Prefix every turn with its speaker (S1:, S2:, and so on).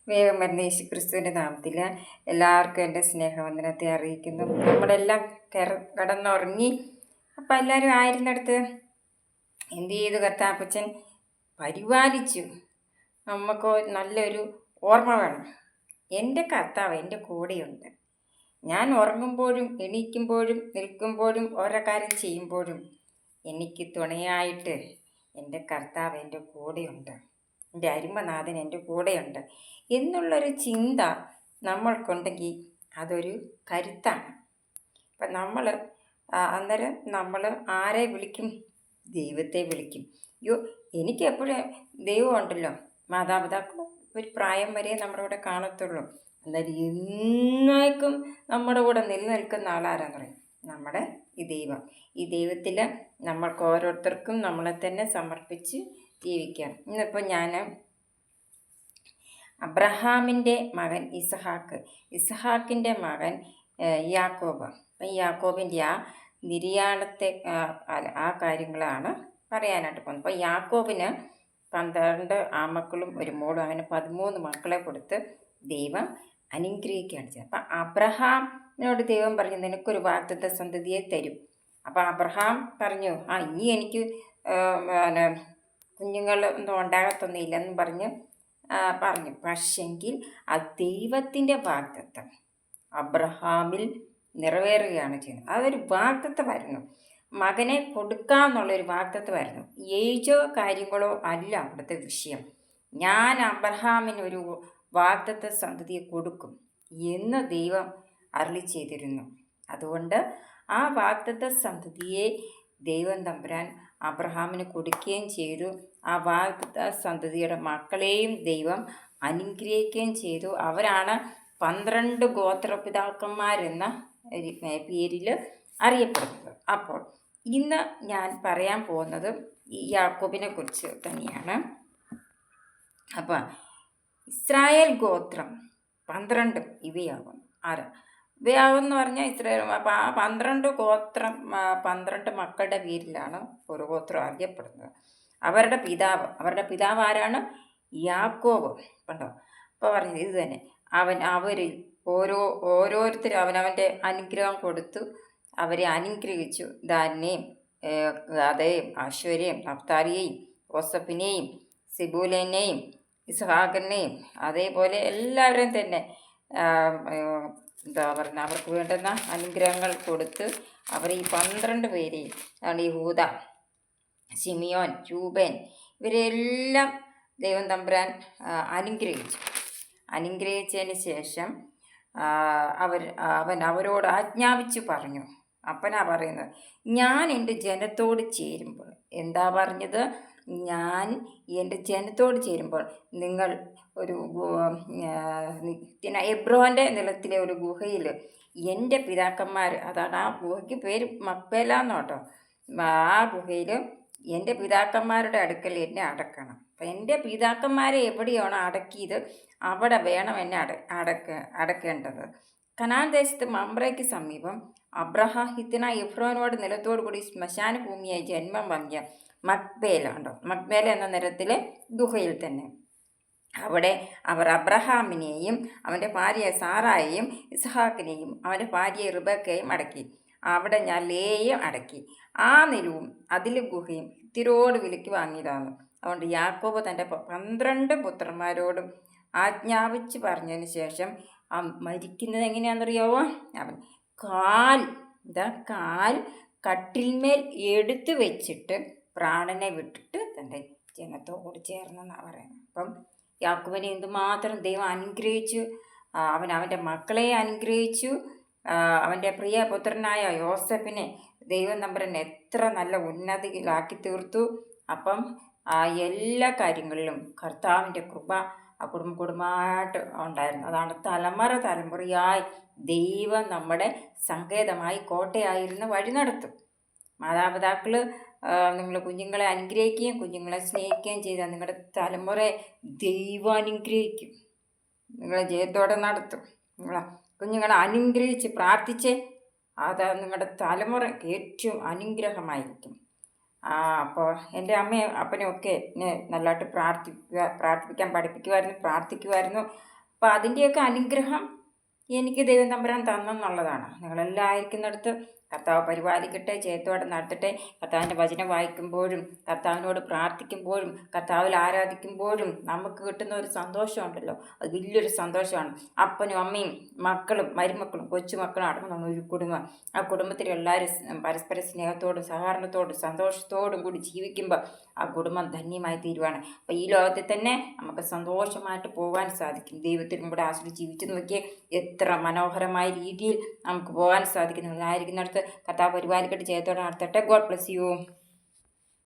S1: വേഗം വരുന്ന യേശുക്രിസ്തുവിൻ്റെ നാമത്തിൽ എല്ലാവർക്കും എൻ്റെ സ്നേഹവന്ദനത്തെ അറിയിക്കുന്നു. നമ്മളെല്ലാം കടന്നുറങ്ങി. അപ്പം എല്ലാവരും ആയിരുന്നിടത്ത് എന്ത് ചെയ്തു? കർത്താപ്പച്ചൻ പരിപാലിച്ചു. നമുക്ക് നല്ലൊരു ഓർമ്മ വേണം. എൻ്റെ കർത്താവ് എൻ്റെ കൂടെയുണ്ട്. ഞാൻ ഉറങ്ങുമ്പോഴും എണീക്കുമ്പോഴും നിൽക്കുമ്പോഴും ഓരോ കാര്യം ചെയ്യുമ്പോഴും എനിക്ക് തുണയായിട്ട് എൻ്റെ കർത്താവ് എൻ്റെ കൂടെയുണ്ട്. എൻ്റെ അരുമനാഥൻ എൻ്റെ കൂടെയുണ്ട് എന്നുള്ളൊരു ചിന്ത നമ്മൾക്കുണ്ടെങ്കിൽ അതൊരു കരുത്താണ്. അപ്പം അന്നേരം നമ്മൾ ആരെ വിളിക്കും? ദൈവത്തെ വിളിക്കും. എനിക്ക് എപ്പോഴും ദൈവമുണ്ടല്ലോ. മാതാപിതാക്കൾ ഒരു പ്രായം വരെ നമ്മുടെ കൂടെ കാണത്തുള്ളൂ. എന്നാലും എന്നേക്കും നമ്മുടെ കൂടെ നിലനിൽക്കുന്ന ആളാരാന്ന് പറയും? നമ്മുടെ ഈ ദൈവം. ഈ ദൈവത്തിൽ നമ്മൾക്ക് ഓരോരുത്തർക്കും നമ്മളെ തന്നെ സമർപ്പിച്ച് ജീവിക്കാം. ഇന്നിപ്പോൾ ഞാൻ അബ്രഹാമിൻ്റെ മകൻ ഇസഹാക്കിൻ്റെ മകൻ യാക്കോബ്. അപ്പം യാക്കോബിൻ്റെ ആ നിര്യാണത്തെ ആ കാര്യങ്ങളാണ് പറയാനായിട്ട് പോകുന്നത്. അപ്പോൾ യാക്കോബിന് 12 ആമക്കളും ഒരു മോളും, അങ്ങനെ 13 മക്കളെ കൊടുത്ത് ദൈവം അനുഗ്രഹിക്കുകയാണ് ചെയ്തത്. അപ്പം അബ്രഹാമിനോട് ദൈവം പറഞ്ഞു, നിനക്കൊരു വാഗ്ദത്ത സന്തതിയെ തരും. അപ്പം അബ്രഹാം പറഞ്ഞു, ഇനി എനിക്ക് കുഞ്ഞുങ്ങളൊന്നും ഉണ്ടാകത്തൊന്നുമില്ലെന്നും പറഞ്ഞു. പക്ഷെങ്കിൽ ആ ദൈവത്തിൻ്റെ വാഗ്ദത്തം അബ്രഹാമിൽ നിറവേറുകയാണ് ചെയ്യുന്നത്. അതൊരു വാഗ്ദത്തമായിരുന്നു. മകനെ കൊടുക്കാമെന്നുള്ളൊരു വാഗ്ദത്തമായിരുന്നു. ഏജോ കാര്യങ്ങളോ അല്ല അവിടുത്തെ വിഷയം. ഞാൻ അബ്രഹാമിനൊരു വാഗ്ദത്ത സന്തതിയെ കൊടുക്കും എന്ന് ദൈവം അരുളി ചെയ്തിരുന്നു. അതുകൊണ്ട് ആ വാഗ്ദത്ത സന്തതിയെ ദൈവം തമ്പുരാൻ അബ്രഹാമിന് കൊടുക്കുകയും ചെയ്തു. ആ വാഗ്ദത്ത സന്തതിയുടെ മക്കളെയും ദൈവം അനുഗ്രഹിക്കുകയും ചെയ്തു. അവരാണ് 12 ഗോത്രപിതാക്കന്മാരെന്ന പേരിൽ അറിയപ്പെടുന്നത്. അപ്പോൾ ഇന്ന് ഞാൻ പറയാൻ പോകുന്നത് ഈ യാക്കോബിനെ കുറിച്ച് തന്നെയാണ്. അപ്പം ഇസ്രായേൽ ഗോത്രം 12 ഇവയാകും. ഇവയാകുമെന്ന് പറഞ്ഞാൽ ഇസ്രായേൽ. അപ്പം ആ 12 ഗോത്രം 12 മക്കളുടെ പേരിലാണ് ഒരു ഗോത്രം അറിയപ്പെടുന്നത്. അവരുടെ പിതാവ് ആരാണ്? യാക്കോബ്. കണ്ടോ? അപ്പോൾ പറഞ്ഞത് ഇത് തന്നെ. അവരിൽ ഓരോരുത്തരും അവനവൻ്റെ അനുഗ്രഹം കൊടുത്തു. അവരെ അനുഗ്രഹിച്ചു. ദാനെയും ഗാദയെയും ആശ്വരെയും നഫ്താലിയെയും യോസഫിനെയും സിബൂലിനെയും ഇസ്ഹാക്കിനെയും അതേപോലെ എല്ലാവരെയും തന്നെ അവർക്ക് വേണ്ടുന്ന അനുഗ്രഹങ്ങൾ കൊടുത്ത് അവർ ഈ 12 പേരെയും യഹൂദ, ശിമിയോൻ, രൂബേൻ ഇവരെല്ലാം ദൈവം തമ്പുരാൻ അനുഗ്രഹിച്ചതിന് ശേഷം അവൻ അവരോട് ആജ്ഞാപിച്ചു പറഞ്ഞു. അപ്പനാ പറയുന്നത്, ഞാൻ എൻ്റെ ജനത്തോട് ചേരുമ്പോൾ. എന്താ പറഞ്ഞത്? ഞാൻ എൻ്റെ ജനത്തോട് ചേരുമ്പോൾ നിങ്ങൾ ഒരു എബ്രോൻ്റെ നിലത്തിലെ ഒരു ഗുഹയിൽ എൻ്റെ പിതാക്കന്മാർ, അതാണ് ആ ഗുഹയ്ക്ക് പേര് മക്പേല എന്നോട്ടോ, ആ ഗുഹയിൽ എൻ്റെ പിതാക്കന്മാരുടെ അടുക്കൽ എന്നെ അടക്കണം. അപ്പം എൻ്റെ പിതാക്കന്മാരെ എവിടെയാണോ അടക്കിയത് അവിടെ വേണം എന്നെ അടക്കേണ്ടത്. കനാൻ ദേശത്ത് മമ്രയ്ക്ക് സമീപം അബ്രഹാം ഹിത്തിന എഫ്രോനോട് നിലത്തോടു കൂടി ശ്മശാന ഭൂമിയായി ജന്മം വാങ്ങിയ മക്പേല ഉണ്ടോ, മക്പേല എന്ന നിരത്തിലെ ഗുഹയിൽ തന്നെ. അവിടെ അവർ അബ്രഹാമിനെയും അവൻ്റെ ഭാര്യ സാറായെയും ഇസ്ഹാക്കിനെയും അവൻ്റെ ഭാര്യ റിബക്കയെയും അടക്കി. അവിടെ ഞാൻ ലേയും അടക്കി. ആ നിലവും അതിലെ ഗുഹയും ഹിത്യരോട് വിലയ്ക്ക് വാങ്ങിയതാണ്. അതുകൊണ്ട് യാക്കോബ് തൻ്റെ 12 പുത്രന്മാരോടും ആജ്ഞാപിച്ച് പറഞ്ഞതിന് ശേഷം മരിക്കുന്നത് എങ്ങനെയാണെന്നറിയാവോ? അവൻ കാൽ കട്ടിന്മേൽ എടുത്തു വെച്ചിട്ട് പ്രാണനെ വിട്ടിട്ട് തൻ്റെ ജനത്തോട് ചേർന്നെന്നാണ് പറയുന്നത്. അപ്പം യാക്കോബിനെ എന്തുമാത്രം ദൈവം അനുഗ്രഹിച്ചു. അവൻ്റെ മക്കളെ അനുഗ്രഹിച്ചു. അവൻ്റെ പ്രിയ പുത്രനായ യോസഫിനെ ദൈവം തമ്പുരാൻ എത്ര നല്ല ഉന്നതിയിലാക്കി തീർത്തു. അപ്പം എല്ലാ കാര്യങ്ങളിലും കർത്താവിൻ്റെ കൃപ കുടുംബമായിട്ട് ഉണ്ടായിരുന്നു. അതാണ് തലമുറയായി ദൈവം നമ്മുടെ സങ്കേതമായി കോട്ടയായിരുന്ന് വഴി നടത്തും. മാതാപിതാക്കൾ നിങ്ങൾ കുഞ്ഞുങ്ങളെ അനുഗ്രഹിക്കുകയും കുഞ്ഞുങ്ങളെ സ്നേഹിക്കുകയും ചെയ്താൽ നിങ്ങളുടെ തലമുറയെ ദൈവം അനുഗ്രഹിക്കും, നിങ്ങളെ ജയത്തോടെ നടത്തും. കുഞ്ഞുങ്ങളെ അനുഗ്രഹിച്ച് പ്രാർത്ഥിച്ച് അത് നിങ്ങളുടെ തലമുറ ഏറ്റവും അനുഗ്രഹമായിരിക്കും. അപ്പോൾ എൻ്റെ അമ്മയും അപ്പനും ഒക്കെ എന്നെ നല്ലതായിട്ട് പ്രാർത്ഥിപ്പിക്കാൻ പഠിപ്പിക്കുമായിരുന്നു, പ്രാർത്ഥിക്കുമായിരുന്നു. അപ്പം അതിൻ്റെയൊക്കെ അനുഗ്രഹം എനിക്ക് ദൈവം തമ്പുരാൻ തന്നെന്നുള്ളതാണ്. നിങ്ങളെല്ലാം ആയിരിക്കുന്നിടത്ത് കർത്താവ് പരിപാലിക്കട്ടെ, ജയത്തോടെ നടത്തട്ടെ. കർത്താവിൻ്റെ വചനം വായിക്കുമ്പോഴും കർത്താവിനോട് പ്രാർത്ഥിക്കുമ്പോഴും കർത്താവിൽ ആരാധിക്കുമ്പോഴും നമുക്ക് കിട്ടുന്ന ഒരു സന്തോഷമുണ്ടല്ലോ, അത് വലിയൊരു സന്തോഷമാണ്. അപ്പനും അമ്മയും മക്കളും മരുമക്കളും കൊച്ചുമക്കളും അടങ്ങുന്ന ഒരു കുടുംബം. ആ കുടുംബത്തിൽ എല്ലാവരും പരസ്പര സ്നേഹത്തോടും സഹകരണത്തോടും സന്തോഷത്തോടും കൂടി ജീവിക്കുമ്പോൾ ആ കുടുംബം ധന്യമായി തീരുവാണ്. അപ്പോൾ ഈ ലോകത്തിൽ തന്നെ നമുക്ക് സന്തോഷമായിട്ട് പോകാൻ സാധിക്കും. ദൈവത്തിനും കൂടെ ആശ്രയിച്ച് ജീവിച്ചു നോക്കിയേ എത്ര മനോഹരമായ രീതിയിൽ നമുക്ക് പോകാൻ സാധിക്കും. നിങ്ങളായിരിക്കുന്നിടത്ത് കർത്താവ് പരിപാലിക്കട്ടെ, ജയത്തോടെ നടത്തട്ടെ. God bless you.